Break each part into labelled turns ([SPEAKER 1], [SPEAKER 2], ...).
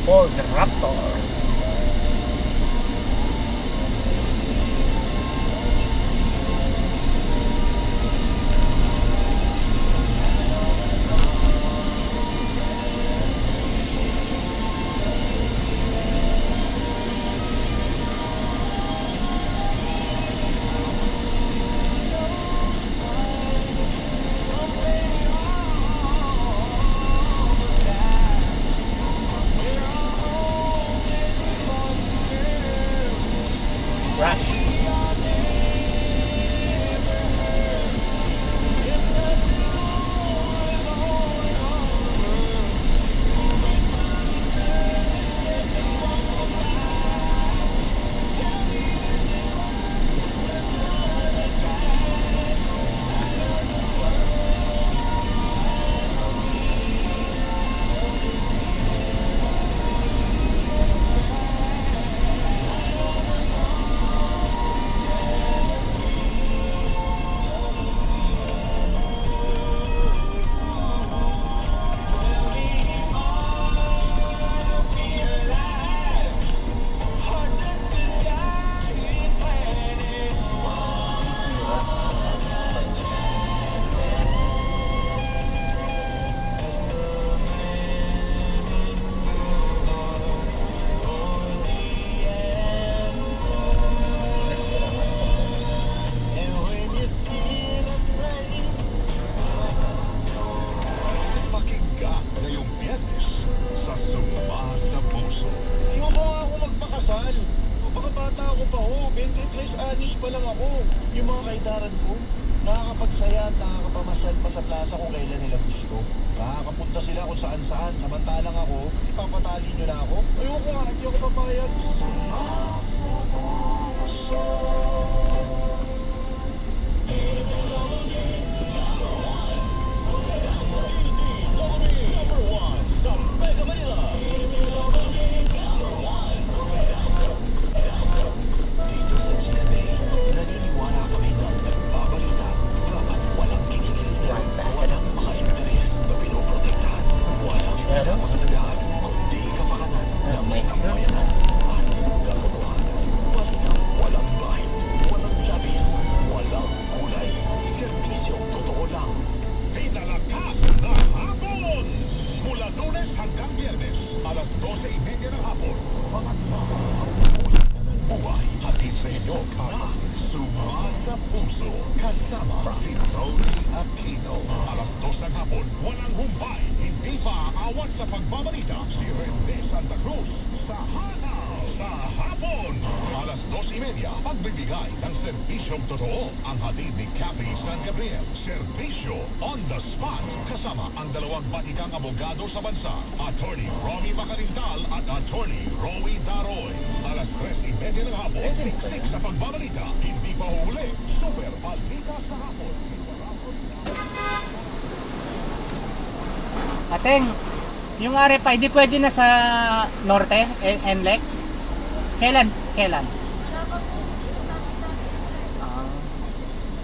[SPEAKER 1] Ford Raptor. Rush. Sisira.
[SPEAKER 2] Pakinggan ngayong Biyernes sa Summa sa Puso. Ayoko nga ako magpakasal. Baka bata ako pa ho. 23 anis pa lang ako. Yung mga kaidaran ko, nakakapagsaya at nakakapamasyal pa sa plaza kung kailan nila gusto. Nakakapunta sila kung saan-saan. Samantalang ako, ipapatali nyo na ako. Ayoko nga, hindi ako papayag. Dito sa GMA, naniniwala kami na nagbabalita. Dapat walang kinikil, walang mga interes na pinoprotektahan. Walang pinapagalagaan, kundi kapakanan ng
[SPEAKER 1] May
[SPEAKER 2] kabayanan at katotohanan. Walang bahid, walang labis, walang kulay. Serbisyong totoo lang. Pinalakas na hapon! Mula Lunes hanggang Biyernes, alas 12:30 ng hapon. Mga buhay, hatid sa inyo ang Summa sa Puso. Kasama si Tony Aquino. Alas 2 ng hapon, walang humpay. Hindi pa aawat sa pagbabalita. Si Rene Santa Cruz sa Hanaw sa hapon. Alas 2:30, pagbibigay ng serbisyong totoo. Ang hatid ni Cathy San Gabriel. Serbisyo on the spot. Kasama ang dalawang batikang abogado sa bansa. Attorney Romy Macarintal at Attorney Rowy Daroy. Alas 3:30 ng hapon, siksik sa pagbabalita. Hindi pa huli. Super Balita sa hapon.
[SPEAKER 1] Ateng, yung RFID pwede na sa Norte, NLEX? Kailan?
[SPEAKER 3] Wala pa po sinasabi sa akin.
[SPEAKER 1] Ah,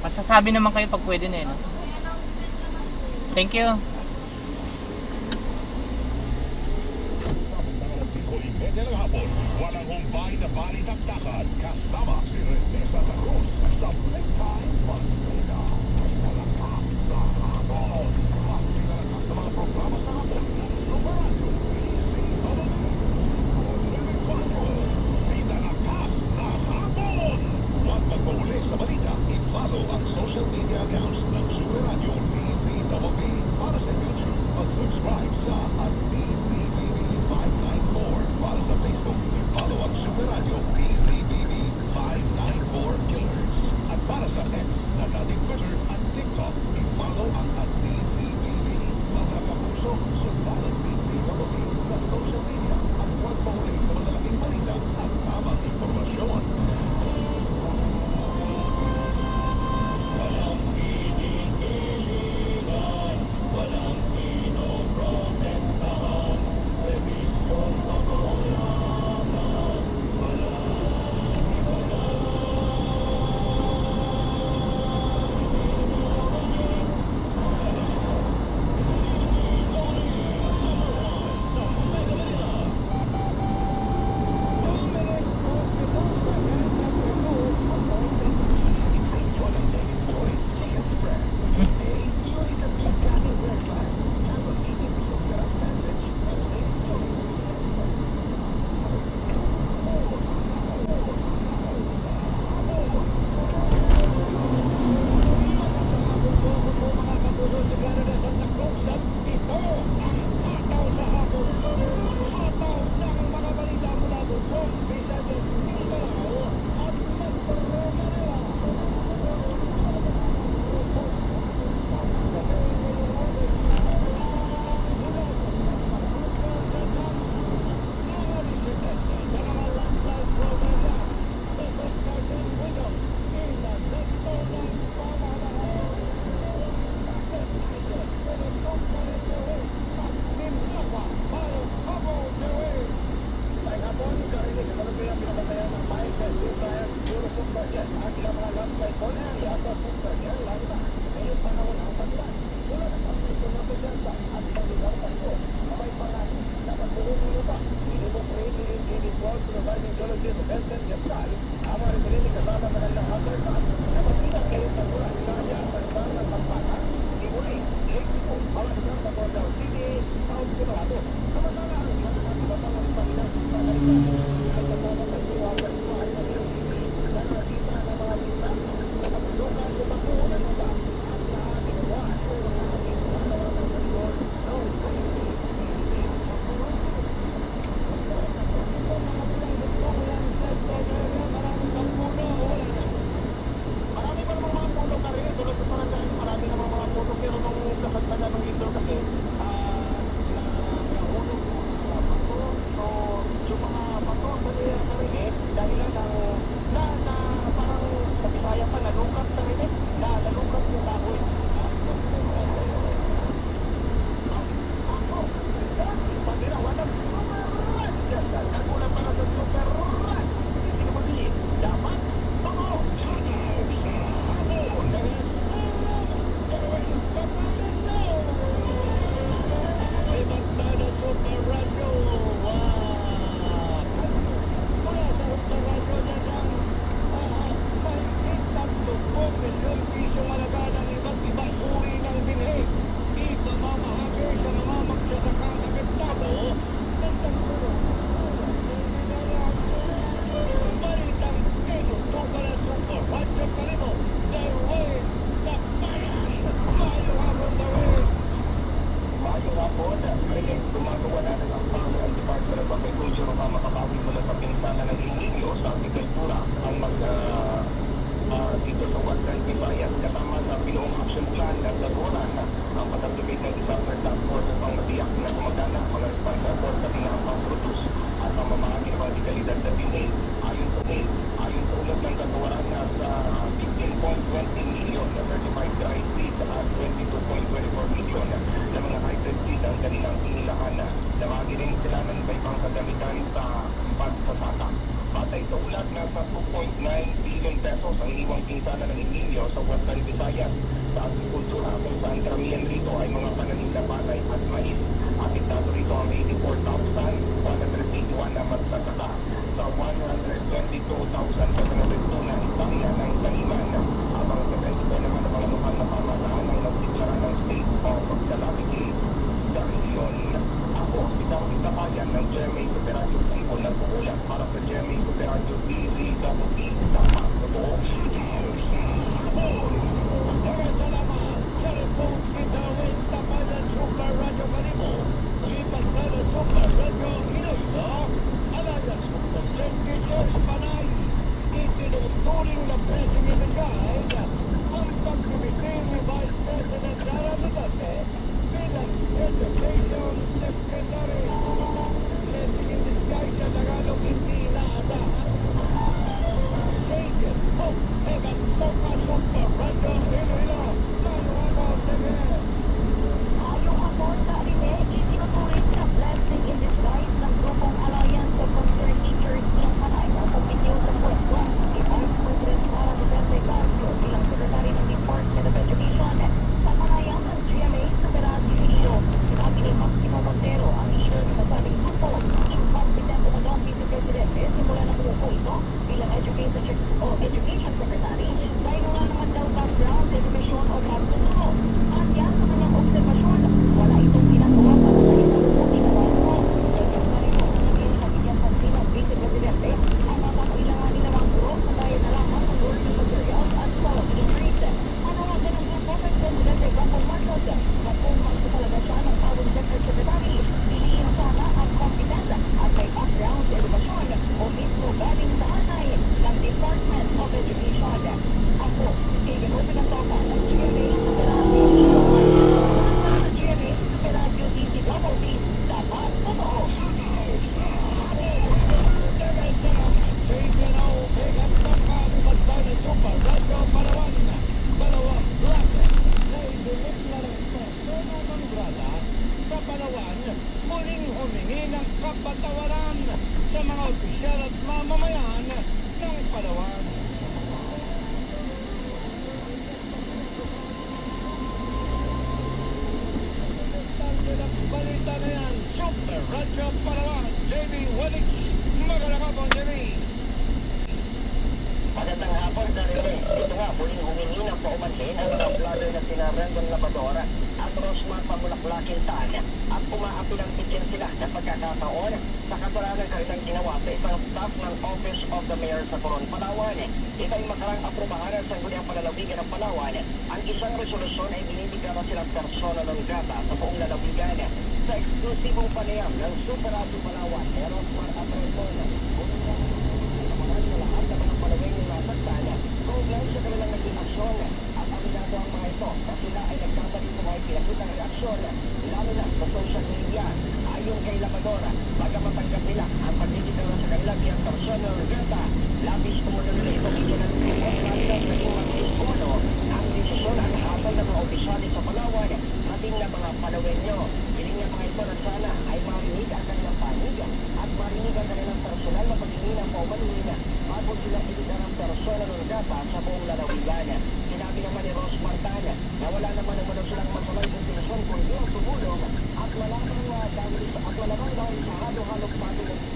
[SPEAKER 1] magsasabi naman kayo pag pwede na eh, no?
[SPEAKER 3] May announcement naman po.
[SPEAKER 1] Thank you.
[SPEAKER 2] Alas 5:30 ng hapon, walang humpay na balitaktakan. Kasama si Rene Santa Cruz sa Playtime Pagkita. Pinalakas sa hapon. Pinalakas sa mga programa sa hapon. Super Radio, pinalakas na hapon! Huwag magpahuli sa balita. I-follow ang social media accounts ng Super Radio DZBB. Para sa YouTube, mag-subscribe sa DZBB594. Para sa Facebook, i-follow ang Super Radio DZBB594. Balita na yan, Super Radyo Palawan, JB Welix, magandang hapon, JB.
[SPEAKER 4] muling humingi ng paumanhin ang mga vlogger na sina Rendon Labrador at Rosmar Pamulaklakin Tan at umaapilang bigyan sila ng pagkakataon sa kasalanan ng kanilang ginawa sa isang staff ng Office of the Mayor sa Coron, Palawan. Ito ay makarang aprubahan ng Sangguniang Panlalawigan ng Palawan. Ang isang resolusyon ay binibigyan na silang persona non grata sa buong lalawigan sa eksklusibong panayam ng Super Radio Palawan, Rosmar at Rendon. Sa lahat ng mga palaweng ng nasaktan, kaugnay sa kanilang naging aksyon at aminado ang mga ito na sila ay nagkabalik sa mga pinakitang reaksyon, lalo na sa social media. Ayon kay Labrador, bagamat tanggap nila ang pagdidikara sa kanila bilang persona non grata, labis kumulo nila ito bigyan ng lupot lalo na naging mabilis kumulo ang desisyon at hatol ng mga opisyalis sa Palawan, ating na mga palawenyo. Piling niya mga ito na sana ay marinig ang kanilang panig at marinig ang kanilang personal na paghingi ng paumanhin bago sila ibigyan ng persona non grata sa buong lalawigan. Sinabi naman ni Rose Martan na wala naman naman silang masamang intention kundi ang tumulong at malamang dahil sa halo-halo